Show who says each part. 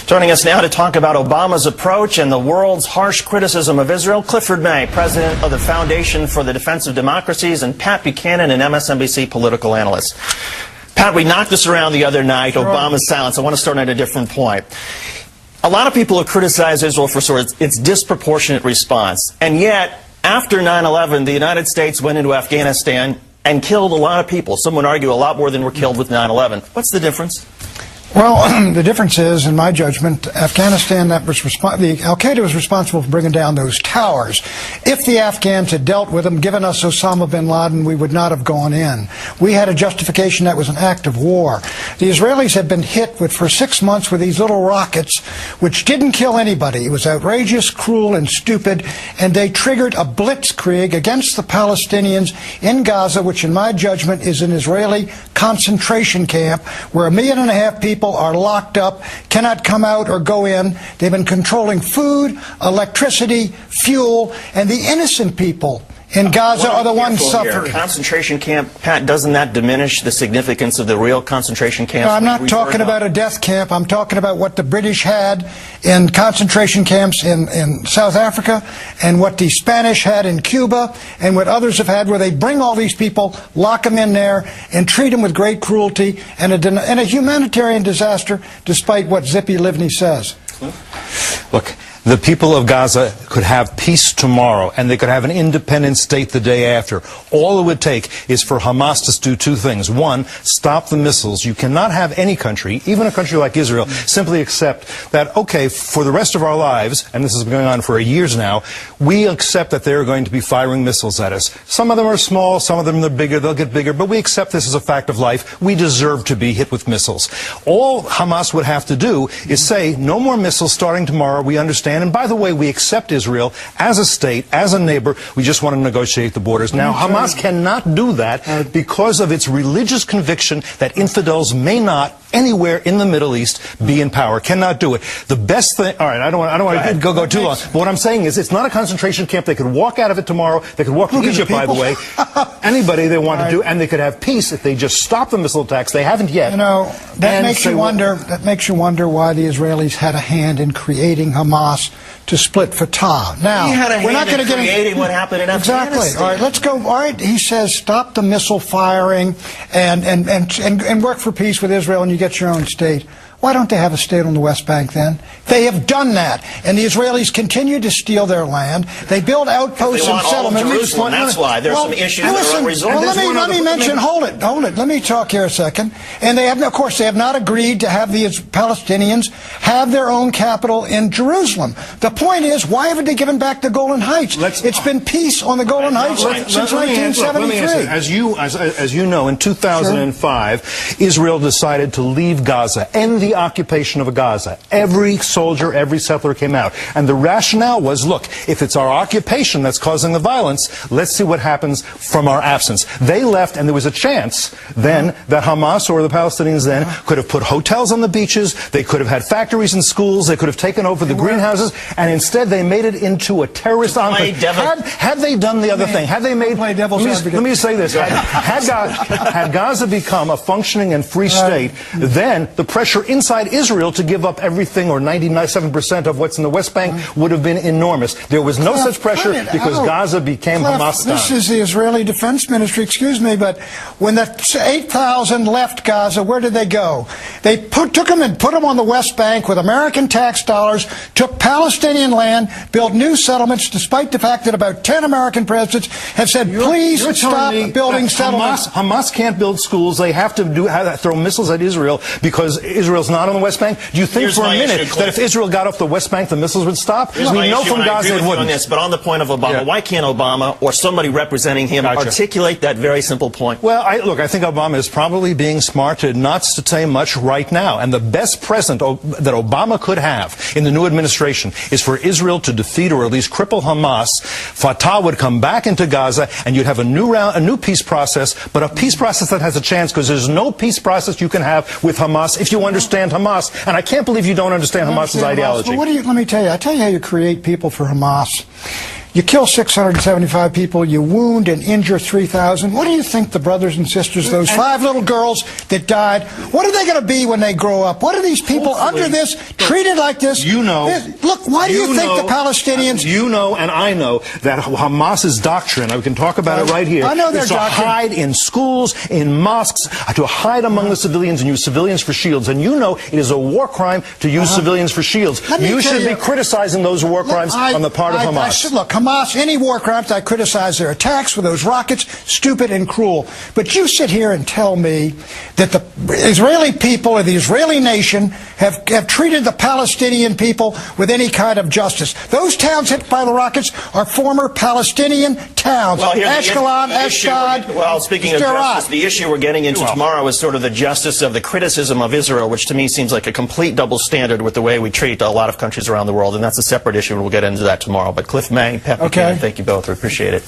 Speaker 1: Joining us now to talk about Obama's approach and the world's harsh criticism of Israel, Clifford May, president of the Foundation for the Defense of Democracies, and Pat Buchanan, an MSNBC political analyst. Pat, we knocked this around the other night, sure. Obama's silence. I want to start at a different point. A lot of people have criticized Israel for sort of its disproportionate response, and yet, after 9/11, the United States went into Afghanistan and killed a lot of people. Some would argue a lot more than were killed with 9/11. What's the difference?
Speaker 2: Well, the difference is, in my judgment, Afghanistan, Al-Qaeda was responsible for bringing down those towers. If the Afghans had dealt with them, given us Osama bin Laden, we would not have gone in. We had a justification that was an act of war. The Israelis have been hit for 6 months with these little rockets, which didn't kill anybody. It was outrageous, cruel, and stupid, and they triggered a blitzkrieg against the Palestinians in Gaza, which, in my judgment, is an Israeli concentration camp where 1.5 million people are locked up, cannot come out or go in. They've been controlling food, electricity, fuel, and the innocent people in Gaza are the ones suffering.
Speaker 1: Concentration camp, Pat, doesn't that diminish the significance of the real concentration camps?
Speaker 2: No, I'm not talking about a death camp. I'm talking about what the British had in concentration camps in South Africa, and what the Spanish had in Cuba, and what others have had, where they bring all these people, lock them in there, and treat them with great cruelty, and a humanitarian disaster, despite what Zippy Livni says.
Speaker 3: Look, the people of Gaza could have peace tomorrow, and they could have an independent state the day after. All it would take is for Hamas to do two things. One, stop the missiles. You cannot have any country, even a country like Israel, simply accept that, okay, for the rest of our lives, and this has been going on for years now, we accept that they're going to be firing missiles at us. Some of them are small, some of them are bigger, they'll get bigger, but we accept this as a fact of life. We deserve to be hit with missiles. All Hamas would have to do is say, no more missiles starting tomorrow, we understand. And by the way, we accept Israel as a state, as a neighbor. We just want to negotiate the borders. Now, Hamas cannot do that because of its religious conviction that infidels may not, anywhere in the Middle East, be in power. Cannot do it. The best thing... All right, I don't want to go too long. But what I'm saying is, it's not a concentration camp. They could walk out of it tomorrow. They could walk to Egypt, by the way. Anybody they want to do. And they could have peace if they just stop the missile attacks. They haven't yet.
Speaker 2: You know, that makes you wonder why the Israelis had a hand in creating Hamas to split Fatah. Now,
Speaker 1: we're not going to get into what happened in Afghanistan.
Speaker 2: Exactly. All right, let's go. All right, he says stop the missile firing and work for peace with Israel, and you get your own state. Why don't they have a state on the West Bank then? They have done that, and the Israelis continue to steal their land. They build outposts and settlements.
Speaker 1: Jerusalem, that's why there's some issues that are unresolved.
Speaker 2: Let me mention. Hold it. Let me talk here a second. And they have, of course, they have not agreed to have the Palestinians have their own capital in Jerusalem. The point is, why haven't they given back the Golan Heights? It's been peace on the Golan Heights since 1973.
Speaker 3: As you know, in 2005, Israel decided to leave Gaza, end the occupation of Gaza. Every soldier, every settler came out. And the rationale was, look, if it's our occupation that's causing the violence, let's see what happens from our absence. They left, and there was a chance then that Hamas or the Palestinians then could have put hotels on the beaches, they could have had factories and schools, they could have taken over the greenhouses, and instead they made it into a terrorist enclave. Had they done the other thing, had they made... Let me say this. Had Gaza become a functioning and free state, then the pressure inside Israel to give up everything, or 97% of what's in the West Bank, would have been enormous. There was no such pressure because Gaza became Hamas.
Speaker 2: This is the Israeli Defense Ministry, excuse me, but when the 8,000 left Gaza, where did they go? They took them and put them on the West Bank with American tax dollars, took Palestinian land, built new settlements, despite the fact that about 10 American presidents have said, please stop building settlements.
Speaker 3: Hamas can't build schools. They have to throw missiles at Israel because Israel's not on the West Bank. Do you think for a minute that if Israel got off the West Bank, the missiles would stop? We know from Gaza it wouldn't.
Speaker 1: But on the point of Obama, why can't Obama or somebody representing him articulate that very simple point?
Speaker 3: Well, look, I think Obama is probably being smart not to say much right now. And the best present that Obama could have in the new administration is for Israel to defeat or at least cripple Hamas. Fatah would come back into Gaza, and you'd have a new peace process, but a peace process that has a chance, because there's no peace process you can have with Hamas if you understand Hamas. And I can't believe you don't understand Hamas's ideology.
Speaker 2: But let me tell you, I tell you how you create people for Hamas. You kill 675 people, you wound and injure 3,000. What do you think the brothers and sisters, those 5 little girls that died, what are they going to be when they grow up? What are these people under this, treated like this?
Speaker 3: You know.
Speaker 2: Look, why do you think the Palestinians...
Speaker 3: You know and I know that Hamas's doctrine, we can talk about it right here,
Speaker 2: I know their
Speaker 3: is to hide in schools, in mosques, to hide among the civilians and use civilians for shields. And you know it is a war crime to use civilians for shields. You should be criticizing those war crimes on the part of Hamas.
Speaker 2: Look, Hamas, any war crimes, I criticize their attacks with those rockets, stupid and cruel. But you sit here and tell me that the Israeli people or the Israeli nation have treated the Palestinian people with any kind of justice. Those towns hit by the rockets are former Palestinian towns.
Speaker 1: Well,
Speaker 2: Ashkelon, Ashdod.
Speaker 1: Well, speaking of justice, the issue we're getting into tomorrow is sort of the justice of the criticism of Israel, which to me seems like a complete double standard with the way we treat a lot of countries around the world, and that's a separate issue, and we'll get into that tomorrow. But Cliff May, Pat Buchanan, thank you both. We appreciate it.